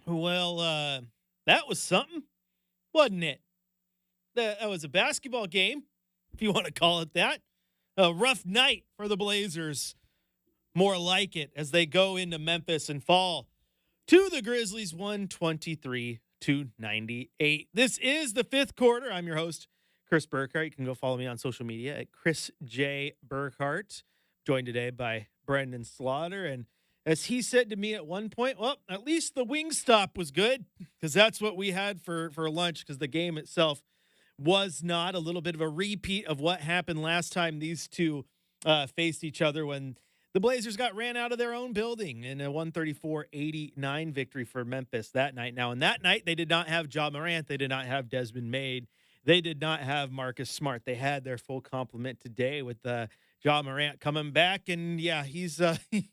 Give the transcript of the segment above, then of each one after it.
Well, that was something, wasn't it? That was a basketball game, if you want to call it that. A rough night for the Blazers. More like it as they go into Memphis and fall to the Grizzlies 123 to 98. This is the fifth quarter. I'm your host, Chris Burkhardt. You can go follow me on social media at Chris J. Burkhardt. Joined today by Brenden Slaughter. And as he said to me at one point, well, at least the wing stop was good because that's what we had for lunch because the game itself was not. A little bit of a repeat of what happened last time these two faced each other when the Blazers got ran out of their own building in a 134-89 victory for Memphis that night. Now, on that night, they did not have Ja Morant. They did not have Desmond Maid. They did not have Marcus Smart. They had their full complement today with Ja Morant coming back. And, yeah, he's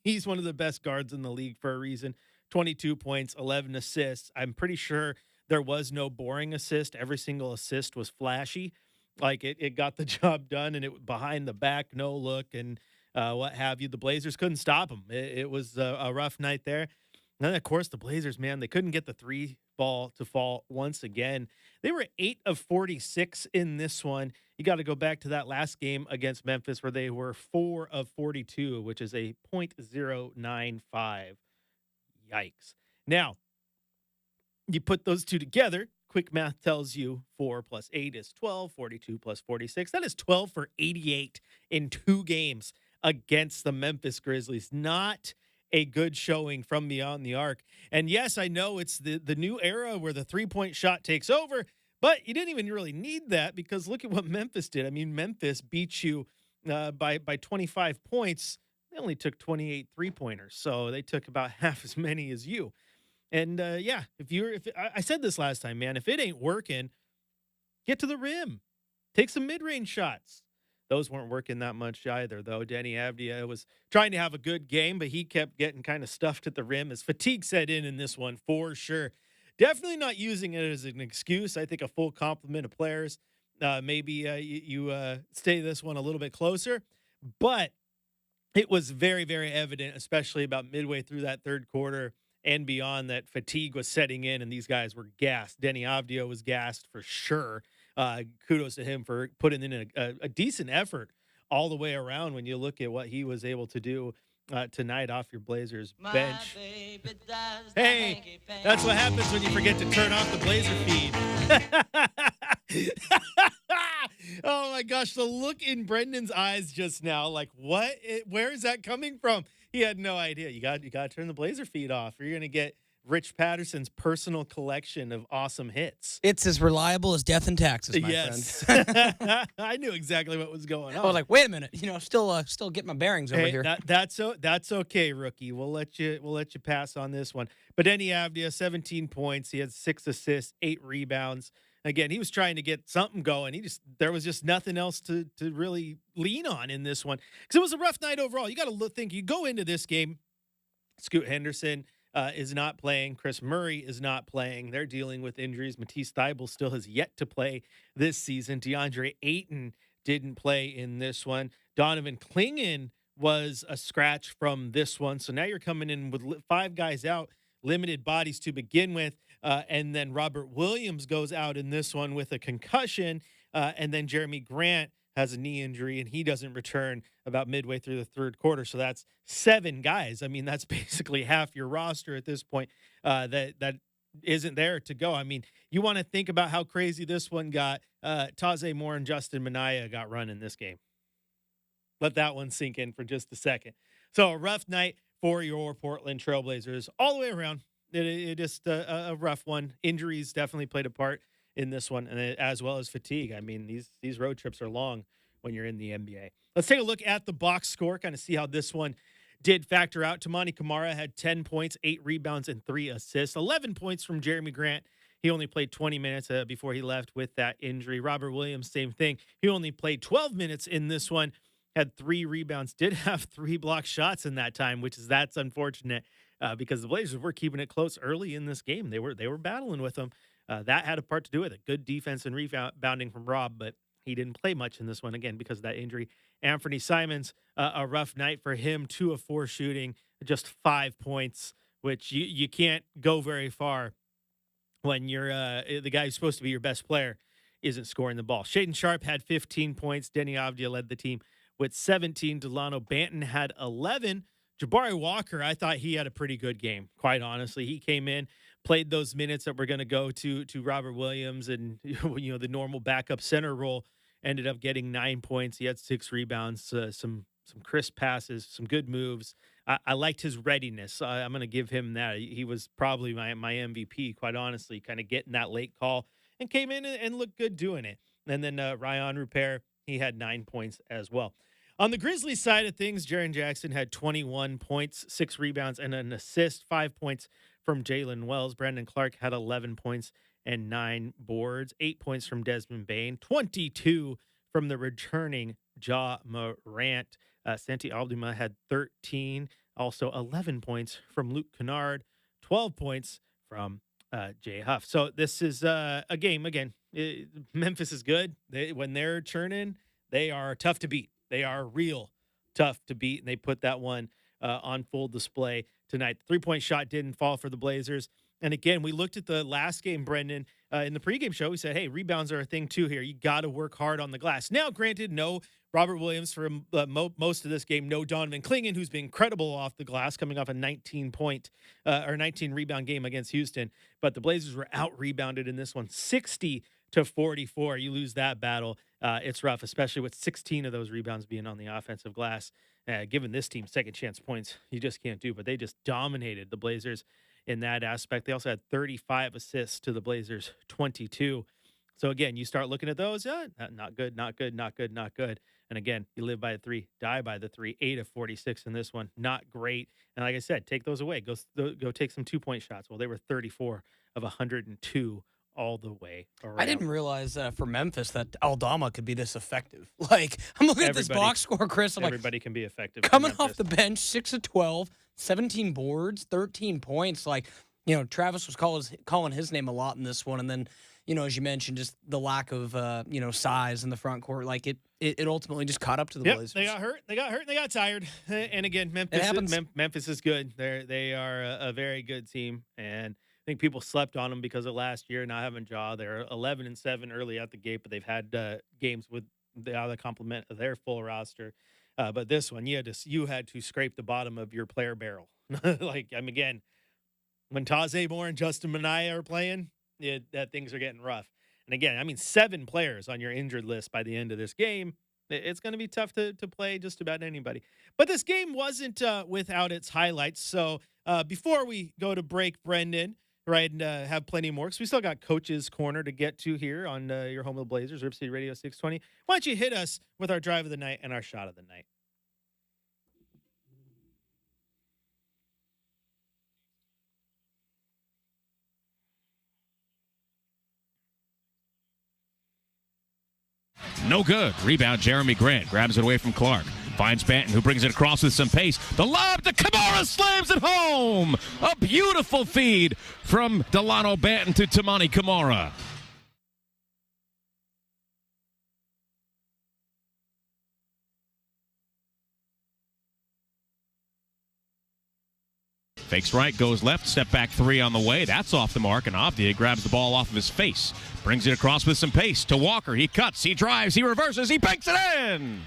he's one of the best guards in the league for a reason. 22 points, 11 assists. I'm pretty sure there was no boring assist. Every single assist was flashy. Like it got the job done, and it behind the back, no look, and what have you. The Blazers couldn't stop them. It was a rough night there. And then, of course, the Blazers, man, they couldn't get the three ball to fall once again. They were 8 of 46 in this one. You got to go back to that last game against Memphis where they were 4 of 42, which is a .095. Yikes. Now, you put those two together. Quick math tells you 4 plus 8 is 12, 42 plus 46. That is 12 for 88 in 2 games against the Memphis Grizzlies. Not a good showing from beyond the arc. And yes, I know it's the new era where the three-point shot takes over, but you didn't even really need that because look at what Memphis did. I mean, Memphis beat you by 25 points. They only took 28 three-pointers, so they took about half as many as you. And yeah, if I said this last time, man, if it ain't working, get to the rim, take some mid-range shots. Those weren't working that much either, though. Denny Avdia was trying to have a good game, but he kept getting kind of stuffed at the rim as fatigue set in this one for sure. Definitely not using it as an excuse. I think a full complement of players. Maybe you stay this one a little bit closer, but it was very, very evident, especially about midway through that third quarter and beyond, that fatigue was setting in and these guys were gassed. Denny Avdia was gassed for sure. Kudos to him for putting in a decent effort all the way around when you look at what he was able to do tonight off your Blazers bench. Hey, that's what happens when you forget to turn off the Blazer feed. Oh my gosh, the look in Brendan's eyes just now, like what? Where is that coming from? He had no idea. You got to turn the Blazer feed off, or you're gonna get Rich Patterson's personal collection of awesome hits. It's as reliable as death and taxes, my Yes, friend. I knew exactly what was going on. I was like, wait a minute, still get my bearings over Hey, here. that's okay, rookie. We'll let you pass on this one. But Denny Avdia, 17 points. He had 6 assists, 8 rebounds. Again, he was trying to get something going. There was just nothing else to really lean on in this one because it was a rough night overall. You got to think. You go into this game. Scoot Henderson is not playing. Chris Murray is not playing. They're dealing with injuries. Matisse Thybulle still has yet to play this season. DeAndre Ayton didn't play in this one. Donovan Clingan was a scratch from this one. So now you're coming in with 5 guys out, limited bodies to begin with. And then Robert Williams goes out in this one with a concussion. And then Jeremy Grant has a knee injury and he doesn't return about midway through the third quarter. So that's 7 guys. I mean, that's basically half your roster at this point that isn't there to go. I mean, you want to think about how crazy this one got. Taze Moore and Justin Minaya got run in this game. Let that one sink in for just a second. So a rough night for your Portland Trailblazers all the way around. It just a rough one. Injuries definitely played a part in this one, and as well as fatigue. I mean, these road trips are long when you're in the NBA. Let's take a look at the box score, kind of see how this one did factor out. Tamani Kamara had 10 points, 8 rebounds, and 3 assists. 11 points from Jeremy Grant. He only played 20 minutes before he left with that injury. Robert Williams, same thing. He only played 12 minutes in this one, had 3 rebounds, did have 3 blocked shots in that time, that's unfortunate because the Blazers were keeping it close early in this game. They were battling with them. That had a part to do with it. Good defense and rebounding from Rob, but he didn't play much in this one, again, because of that injury. Anthony Simons, a rough night for him, 2 of 4 shooting, just 5 points which you can't go very far when you're the guy who's supposed to be your best player isn't scoring the ball. Shaden Sharp had 15 points. Denny Avdia led the team with 17. Delano Banton had 11. Jabari Walker, I thought he had a pretty good game, quite honestly. He came in, played those minutes that we're going to go to Robert Williams and the normal backup center role, ended up getting 9 points. He had 6 rebounds, some crisp passes, some good moves. I liked his readiness. I'm going to give him that. He was probably my MVP, quite honestly, kind of getting that late call and came in and looked good doing it. And then Ryan Rupert, he had 9 points as well. On the Grizzlies side of things, Jaren Jackson had 21 points, 6 rebounds, and an assist, 5 points from Jalen Wells. Brenden Clark had 11 points and 9 boards, 8 points from Desmond Bane, 22 from the returning Ja Morant. Santi Alduma had 13, also 11 points from Luke Kennard, 12 points from Jay Huff. So this is a game, again, Memphis is good. When they're churning, they are tough to beat. They are real tough to beat, and they put that one on full display tonight. The three-point shot didn't fall for the Blazers. And again, we looked at the last game, Brenden, in the pregame show. We said, hey, rebounds are a thing too here. You got to work hard on the glass. Now, granted, no Robert Williams for most of this game. No Donovan Clingan, who's been incredible off the glass, coming off a 19 rebound game against Houston. But the Blazers were out-rebounded in this one, 60-44. You lose that battle, it's rough, especially with 16 of those rebounds being on the offensive glass. Given this team second chance points, you just can't do. But they just dominated the Blazers in that aspect. They also had 35 assists to the Blazers 22. So again, you start looking at those, not good, not good, not good, not good. And again, you live by the 3, die by the 3, 8 of 46 in this one, not great. And like I said, take those away. Go take some 2-point shots. Well, they were 34 of 102 all the way around. I didn't realize for Memphis that Aldama could be this effective. Like, I'm looking at this box score, Chris. I'm everybody can be effective. Coming off the bench, 6 of 12, 17 boards, 13 points. Like, Travis was calling his name a lot in this one. And then, as you mentioned, just the lack of, size in the front court. Like, it ultimately just caught up to the Blazers. They got hurt. They got tired. And again, Memphis is good. They are a very good team. And I think people slept on them because of last year not having Ja. They're 11-7 early out the gate, but they've had games with the other complement of their full roster. But this one, you had to scrape the bottom of your player barrel. Again, when Taze Moore and Justin Minaya are playing, that things are getting rough. And again, 7 players on your injured list by the end of this game. It's going to be tough to play just about anybody. But this game wasn't without its highlights. So before we go to break, Brenden, right, and have plenty more, because we still got Coach's Corner to get to here on your home of the Blazers, Rip City Radio 620. Why don't you hit us with our drive of the night and our shot of the night? No good. Rebound, Jeremy Grant grabs it away from Clark. Finds Banton, who brings it across with some pace. The lob to Kamara, slams it home. A beautiful feed from Delano Banton to Tamani Kamara. Fakes right, goes left, step back 3 on the way. That's off the mark, and Avdia grabs the ball off of his face. Brings it across with some pace to Walker. He cuts, he drives, he reverses, he banks it in!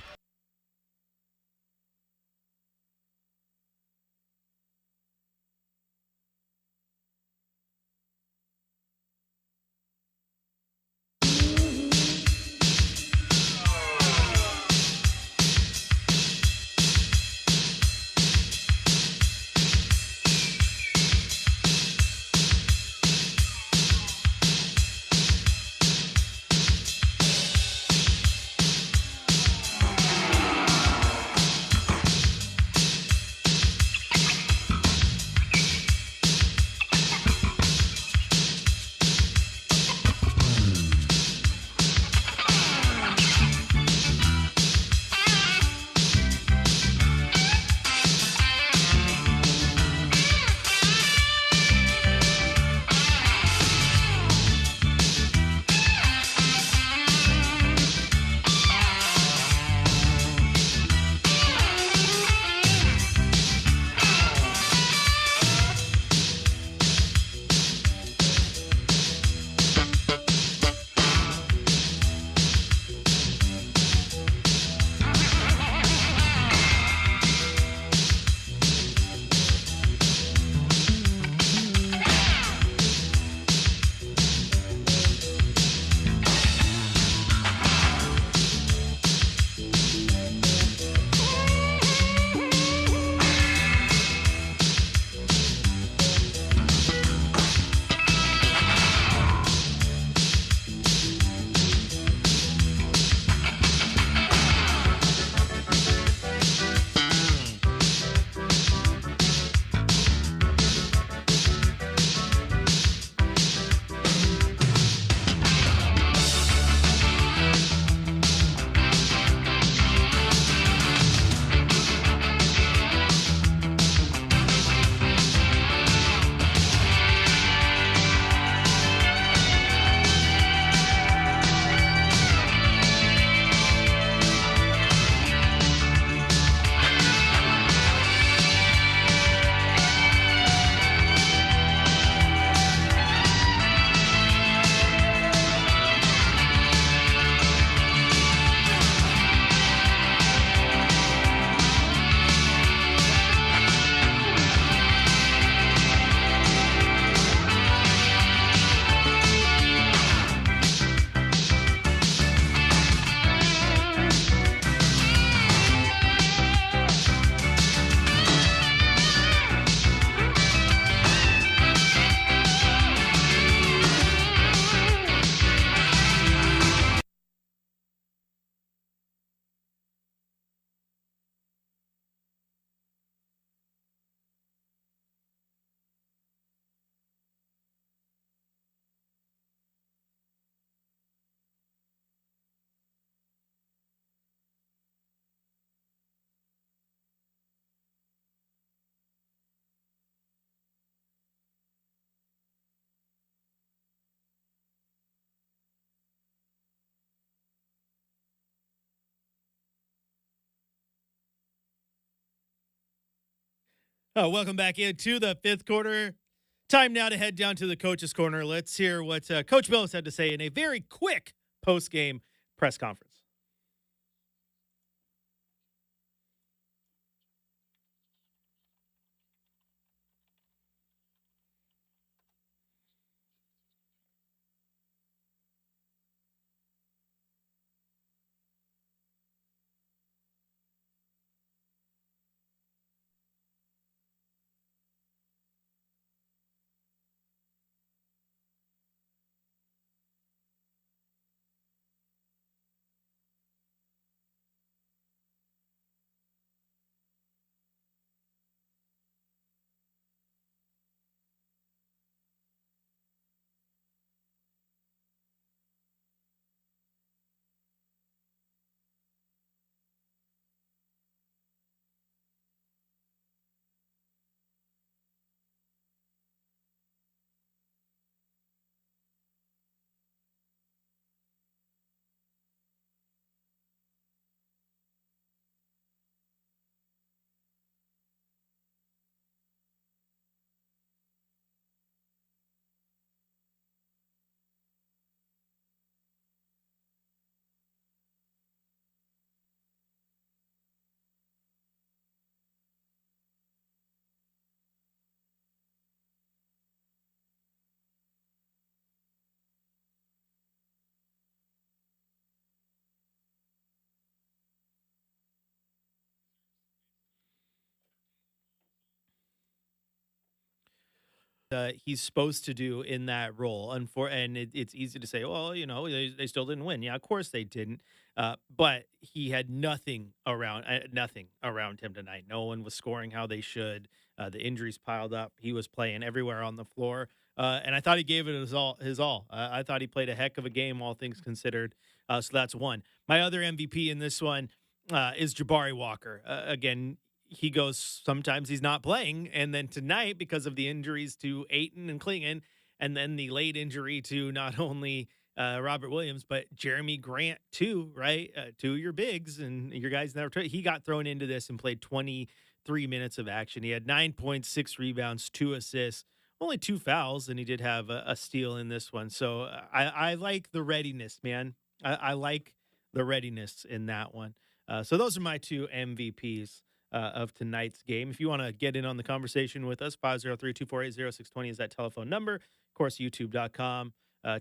Welcome back into the fifth quarter. Time now to head down to the coach's corner. Let's hear what Coach Billis had to say in a very quick post-game press conference. He's supposed to do in that role. And it's easy to say, well, they still didn't win. Yeah, of course they didn't. But he had nothing around him tonight. No one was scoring how they should. The injuries piled up. He was playing everywhere on the floor. And I thought he gave it his all. I thought he played a heck of a game, all things considered. So that's one. My other MVP in this one is Jabari Walker. Again, he goes, sometimes he's not playing. And then tonight, because of the injuries to Ayton and Klingon, and then the late injury to not only Robert Williams, but Jeremy Grant too, right? Two of your bigs and your guys never, he got thrown into this and played 23 minutes of action. He had 9 points, 6 rebounds, 2 assists, only 2 fouls, and he did have a steal in this one. So I like the readiness, man. I like the readiness in that one. So those are my 2 MVPs of tonight's game. If you want to get in on the conversation with us, 503-248-0620 is that telephone number. Of course, youtube.com.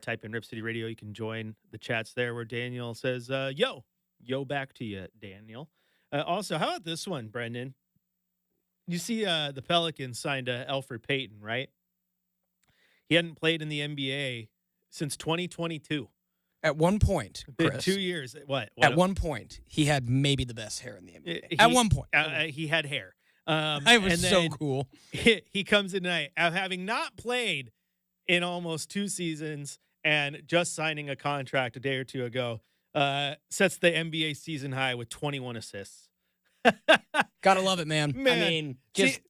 Type in Rip City Radio. You can join the chats there where Daniel says, yo, back to you, Daniel. Also, how about this one, Brenden? You see the Pelicans signed Elfrid Payton, right? He hadn't played in the NBA since 2022. At one point, Chris, 2 years. What? At one point, he had maybe the best hair in the NBA. At one point. He had hair. It was so cool. He comes in tonight, having not played in almost 2 seasons and just signing a contract a day or two ago, sets the NBA season high with 21 assists. Gotta love it, man. I mean, just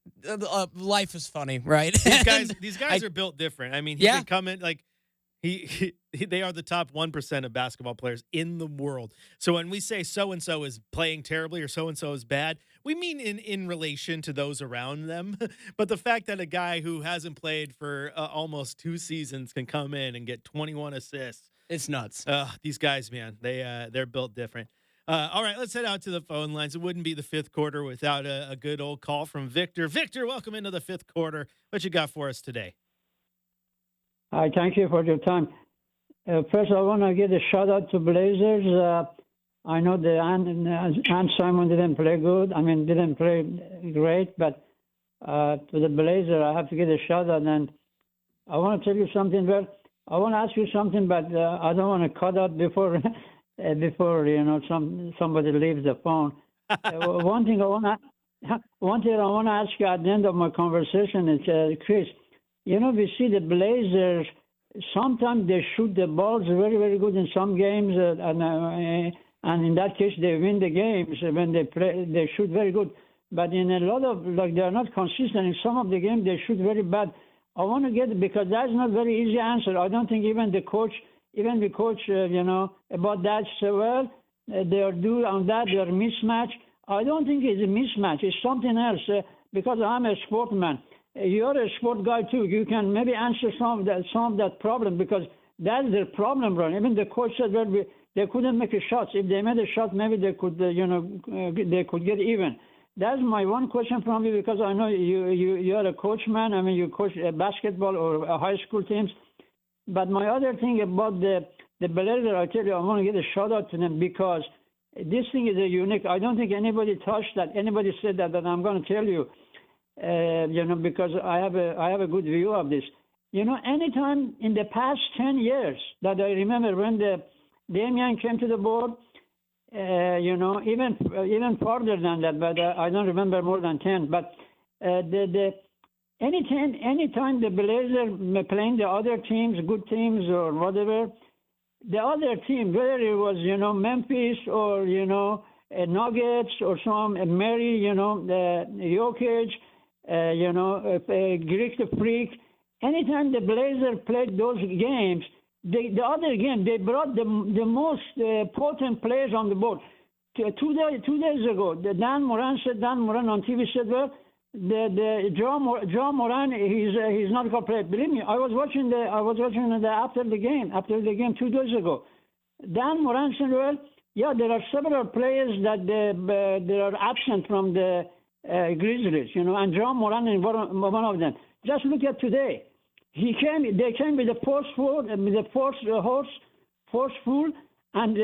life is funny, right? These guys are built different. I mean, he can come in like they are the top 1% of basketball players in the world. So when we say so-and-so is playing terribly or so-and-so is bad, we mean in relation to those around them. But the fact that a guy who hasn't played for almost 2 seasons can come in and get 21 assists. It's nuts. These guys, man, they're built different. All right, let's head out to the phone lines. It wouldn't be the fifth quarter without a good old call from Victor. Victor, welcome into the fifth quarter. What you got for us today? Hi, thank you for your time. First, I want to give a shout-out to Blazers. I know the Ant Simon didn't play good. I mean, didn't play great, but to the Blazers, I have to give a shout-out. And I want to tell you something. Well, I want to ask you something, but I don't want to cut out before somebody leaves the phone. One thing I want to ask you at the end of my conversation is, Chris, we see the Blazers, sometimes they shoot the balls very, very good in some games, and in that case, they win the games when they play. They shoot very good. But in a lot of, they're not consistent. In some of the games, they shoot very bad. I want to get, because that's not very easy answer. I don't think even the coach, about that, so well, they are due on that, they are mismatch. I don't think it's a mismatch. It's something else. because I'm a sportsman. You're a sport guy too. You can maybe answer some of that problem, because that's the problem, bro. Even the coach said that they couldn't make a shots. If they made a shot, maybe they could, they could get even. That's my one question from you, because I know you're a coach, man. I mean, you coach basketball or high school teams. But my other thing about the Blazers, I tell you, I want to get a shout out to them, because this thing is a unique. I don't think anybody touched that. Anybody said that, and I'm going to tell you, because I have a good view of this. Anytime in the past 10 years that I remember, when the Damian came to the board, even further than that, but I don't remember more than 10. But anytime the Blazers playing the other teams, good teams or whatever, the other team, whether it was Memphis or Nuggets or some Mary, Jokic, Greek the Freak, anytime the Blazers played those games, the other game, they brought the most potent players on the board. 2 days ago, Dan Moran on TV said, well, the John Moran, he's not going to play. Believe me, I was watching after the game 2 days ago. Dan Moran said, well, yeah, there are several players that they are absent from the Grizzlies, and John Moran is one of them. Just look at today. They came with the forceful, and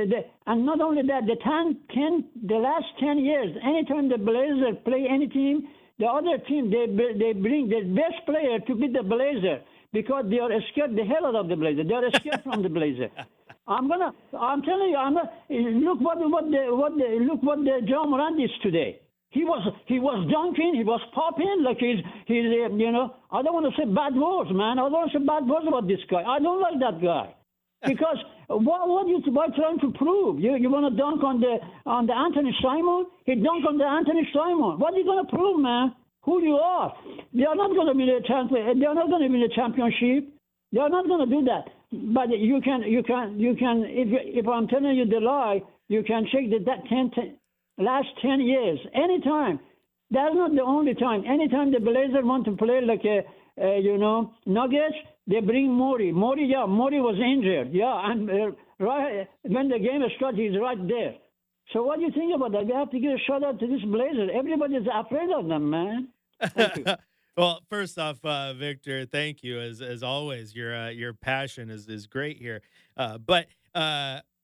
not only that, the last 10 years, anytime the Blazers play any team, the other team, they bring the best player to beat the Blazer, because they are scared the hell out of the Blazer. They are scared from the Blazer. I'm telling you, look what the John Moran is today. He was dunking, he was popping like he's I don't want to say bad words, man. I don't want to say bad words about this guy. I don't like that guy. Because what you trying to prove? You want to dunk on the Anthony Simon? He dunked on the Anthony Simon. What are you going to prove, man? Who you are? They are not going to be the champion. They are not going to be the championship. They are not going to do that. But you can. If I'm telling you the lie, you can check last 10 years. Anytime. That's not the only time. Anytime the Blazers want to play like Nuggets, they bring Maury. Maury was injured. Yeah, and right when the game starts, he's right there. So what do you think about that? We have to give a shout out to this Blazers. Everybody's afraid of them, man. Thank you. Well, first off, Victor, thank you as always. Your passion is great here. But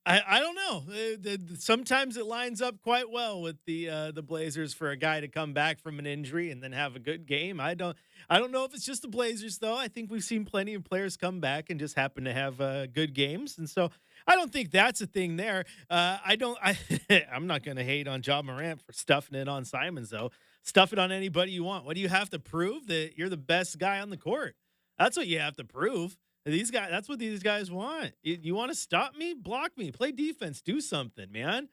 I don't know. Sometimes it lines up quite well with the Blazers for a guy to come back from an injury and then have a good game. I don't know if it's just the Blazers though. I think we've seen plenty of players come back and just happen to have good games, and so I don't think that's a thing there. I'm not going to hate on Ja Morant for stuffing it on Simons though. Stuff it on anybody you want. What do you have to prove? That you're the best guy on the court. That's what you have to prove. These guys, that's what these guys want. You want to stop me? Block me. Play defense. Do something, man.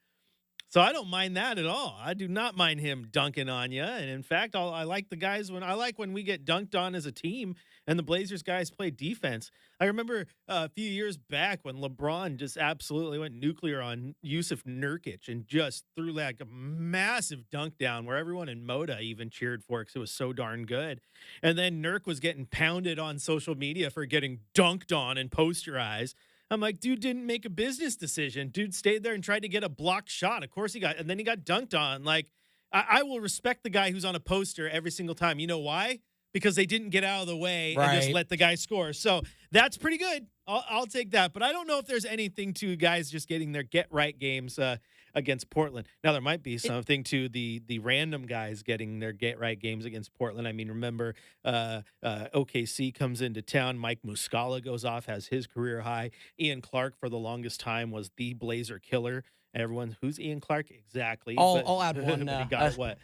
So I don't mind that at all. I do not mind him dunking on you. And in fact, I like the guys when we get dunked on as a team and the Blazers guys play defense. I remember a few years back when LeBron just absolutely went nuclear on Yusuf Nurkic and just threw like a massive dunk down where everyone in Moda even cheered for it because it was so darn good. And then Nurk was getting pounded on social media for getting dunked on and posterized. I'm like, dude didn't make a business decision. Dude stayed there and tried to get a blocked shot. Of course he got dunked on. Like, I will respect the guy who's on a poster every single time. You know why? Because they didn't get out of the way and just let the guy score. So that's pretty good. I'll take that. But I don't know if there's anything to guys just getting their get-right games against Portland. Now, there might be something to the random guys getting their get-right games against Portland. I mean, remember, OKC comes into town. Mike Muscala goes off, has his career high. Ian Clark, for the longest time, was the Blazer killer. Everyone, who's Ian Clark? Exactly. I'll add one. He got what?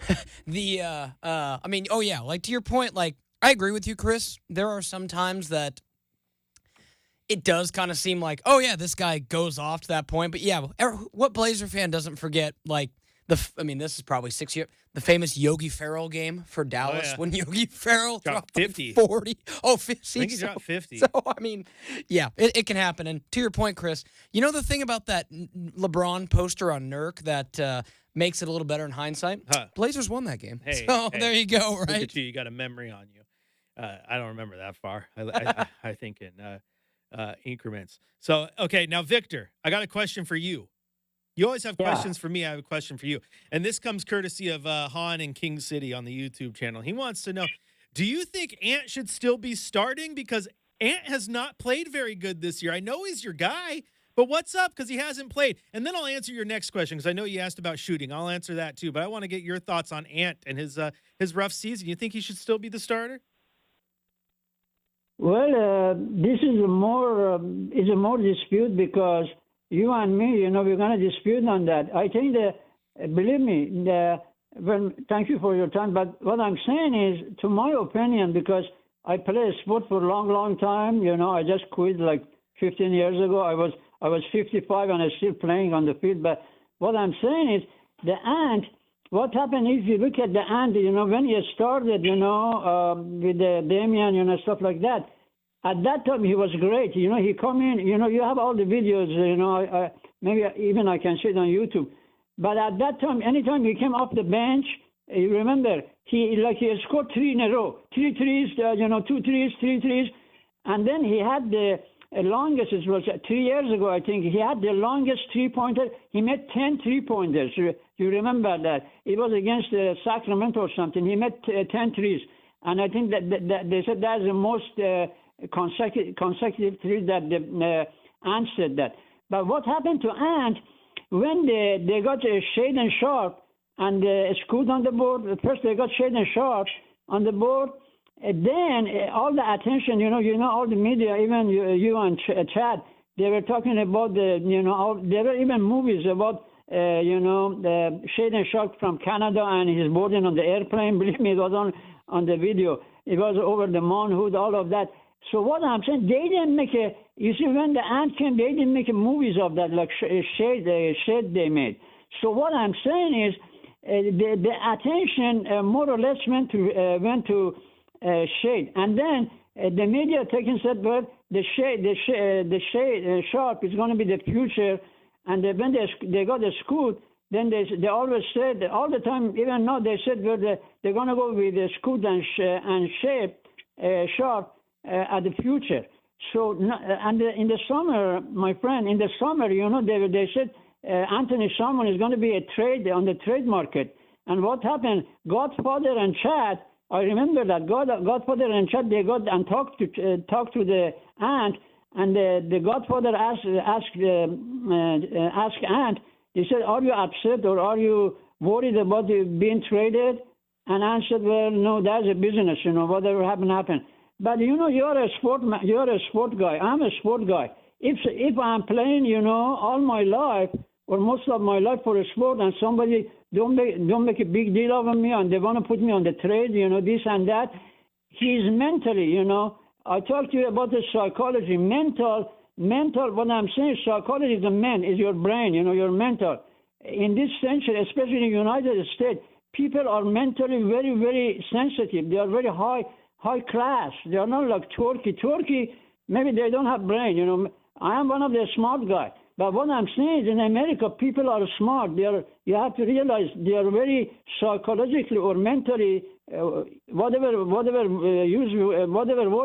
Like to your point, like I agree with you, Chris. There are some times that it does kind of seem like, oh yeah, this guy goes off to that point. But yeah, what Blazer fan doesn't forget, like this is probably 6 years, the famous Yogi Ferrell game for Dallas when Yogi Ferrell dropped 50. Like 40. Oh, 50. I think he dropped 50. So, I mean, yeah, it can happen. And to your point, Chris, you know the thing about that LeBron poster on Nurk that makes it a little better in hindsight. Huh. Blazers won that game. Hey, So hey, there you go, Look right? at you. You got a memory on you. I don't remember that far. I think in increments. So, okay, now, Victor, I got a question for you. You always have Yeah. questions for me. I have a question for you. And this comes courtesy of Han in King City on the YouTube channel. He wants to know, do you think Ant should still be starting? Because Ant has not played very good this year. I know he's your guy, but what's up? Because he hasn't played. And then I'll answer your next question, because I know you asked about shooting. I'll answer that too. But I want to get your thoughts on Ant and his rough season. You think he should still be the starter? Well, this is a more dispute because you and me, we're going to dispute on that. I think that, believe me, well, thank you for your time. But what I'm saying is, to my opinion, because I played sport for a long, long time. I just quit like 15 years ago. I was 55 and I'm still playing on the field. But what I'm saying is, the Ant. What happened if you look at the Ant, when he started, with the Damian, stuff like that. At that time, he was great. He come in, you have all the videos, maybe even I can see it on YouTube. But at that time, anytime he came off the bench, you remember, he scored 3 in a row, 3 threes, 2 threes, 3 threes. And then he had the longest, it was 3 years ago, I think, he had the longest three-pointer. He made 10 three-pointers. You remember that? It was against Sacramento or something. He made 10 threes. And I think that they said that's the most consecutive threes that the Ant said that. But what happened to Ant, when they got Shaden Sharp and Scoot on the board, first they got Shaden Sharp on the board, then all the attention, all the media, even you and Chad, they were talking about there were even movies about, the Shaden Sharp from Canada and his boarding on the airplane. Believe me, it was on the video. It was over the Mount Hood, all of that. So what I'm saying, they didn't make you see, when the Ant came, they didn't make movies of that, like Shade they made. So what I'm saying is, the attention more or less went to Shade, and then the media taking said, well, the Shade Sharp is going to be the future, and when they got the Scoot, then they always said all the time, even now they said, well, they're going to go with the Scoot and Shade Sharp at the future. So, and in the summer, my friend, in the summer, they said Anthony Salmon is going to be a trade on the trade market. And what happened? Godfather and Chad, I remember that Godfather and Chad, they got and talked to the Ant, and the Godfather asked Ant. He said, "Are you upset or are you worried about being traded?" And Ant said, "Well, no, that's a business. Whatever happened." But you're a sport guy. I'm a sport guy. If I'm playing, all my life or most of my life for a sport, and somebody don't make a big deal of me, and they want to put me on the trade, this and that. He's mentally, I talked to you about the psychology, mental. What I'm saying, psychology is the man, is your brain, your mental. In this century, especially in the United States, people are mentally very, very sensitive. They are very high class. They are not like Turkey. Turkey, maybe they don't have brain. I am one of the smart guys. But what I'm saying is, in America, people are smart. You have to realize they are very psychologically or mentally, whatever word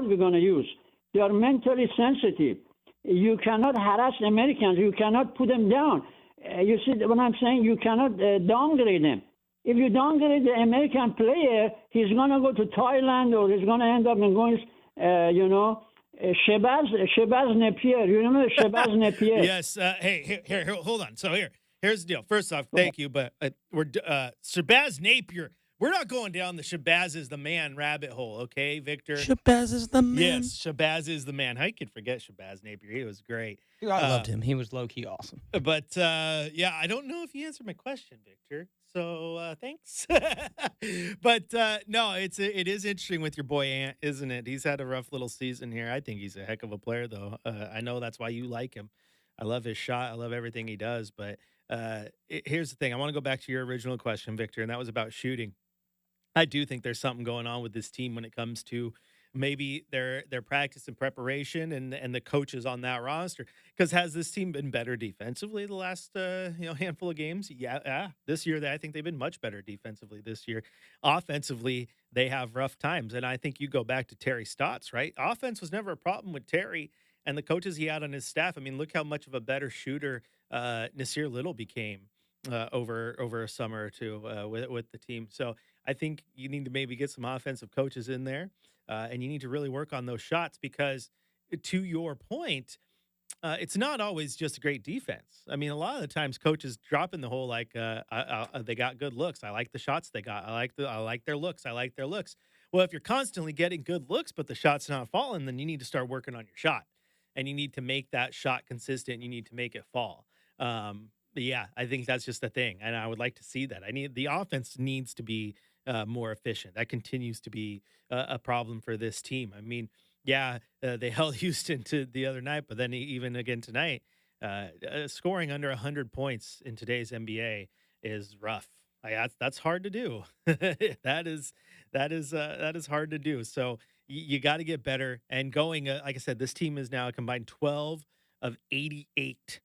we're going to use. They are mentally sensitive. You cannot harass Americans. You cannot put them down. You see what I'm saying? You cannot downgrade them. If you downgrade the American player, he's going to go to Thailand, or he's going to end up in going, Shabazz Napier. You remember Shabazz Napier? Yes. Hey, here, hold on. So here's the deal. First off, thank you, but we're Shabazz Napier. We're not going down the Shabazz is the man rabbit hole, okay, Victor? Shabazz is the man. Yes, Shabazz is the man. How you could forget Shabazz Napier? He was great. Dude, I loved him. He was low-key awesome. But, yeah, I don't know if you answered my question, Victor. So, thanks. But, no, it is interesting with your boy Ant, isn't it? He's had a rough little season here. I think he's a heck of a player, though. I know that's why you like him. I love his shot. I love everything he does. But here's the thing. I want to go back to your original question, Victor, and that was about shooting. I do think there's something going on with this team when it comes to maybe their practice and preparation and the coaches on that roster. Because has this team been better defensively the last handful of games? Yeah. This year, I think they've been much better defensively this year. Offensively, they have rough times, and I think you go back to Terry Stotts, right? Offense was never a problem with Terry and the coaches he had on his staff. I mean, look how much of a better shooter Nasir Little became over a summer or two with the team. So I think you need to maybe get some offensive coaches in there, and you need to really work on those shots because, to your point, it's not always just a great defense. I mean, a lot of the times coaches drop in the hole like they got good looks. I like the shots they got. I like their looks. I like their looks. Well, if you're constantly getting good looks but the shot's not falling, then you need to start working on your shot, and you need to make that shot consistent. You need to make it fall. Yeah, I think that's just the thing, and I would like to see that. The offense needs to be more efficient. That continues to be a problem for this team. I mean, yeah, they held Houston to the other night, but then even again tonight, scoring under 100 points in today's NBA is rough. That's hard to do. that is hard to do. So you got to get better. And going, like I said, this team is now a combined 12 of 88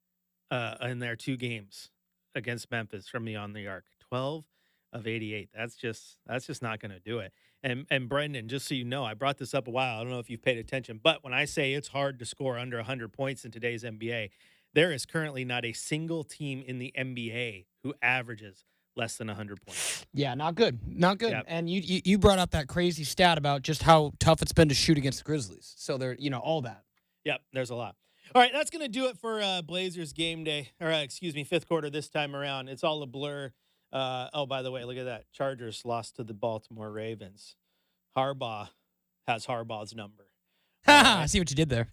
in their 2 games against Memphis from beyond the arc. 12 of 88. That's just not going to do it. And Brenden, just so you know, I brought this up a while. I don't know if you've paid attention, but when I say it's hard to score under 100 points in today's NBA, there is currently not a single team in the NBA who averages less than 100 points. Yeah, not good. Not good. Yep. And you brought up that crazy stat about just how tough it's been to shoot against the Grizzlies. So they're, all that. Yep, there's a lot. All right, that's going to do it for Blazers game day, or fifth quarter this time around. It's all a blur. By the way, look at that. Chargers lost to the Baltimore Ravens. Harbaugh has Harbaugh's number. I see what you did there.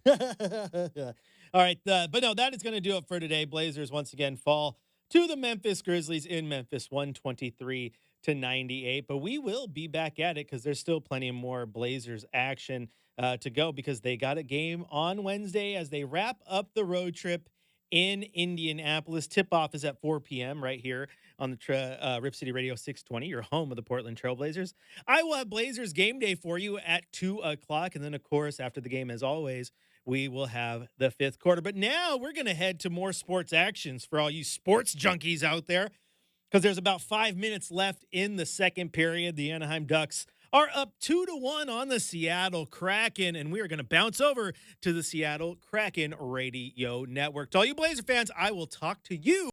All right, but no, that is going to do it for today. Blazers once again fall to the Memphis Grizzlies in Memphis, 123-98. But we will be back at it because there's still plenty of more Blazers action to go because they got a game on Wednesday as they wrap up the road trip in Indianapolis. Tip-off is at 4 p.m. right here on the Rip City Radio 620, your home of the Portland Trailblazers. I will have Blazers game day for you at 2 o'clock. And then, of course, after the game, as always, we will have the fifth quarter. But now we're going to head to more sports actions for all you sports junkies out there because there's about 5 minutes left in the second period. The Anaheim Ducks are up 2-1 on the Seattle Kraken, and we are going to bounce over to the Seattle Kraken Radio Network. To all you Blazer fans, I will talk to you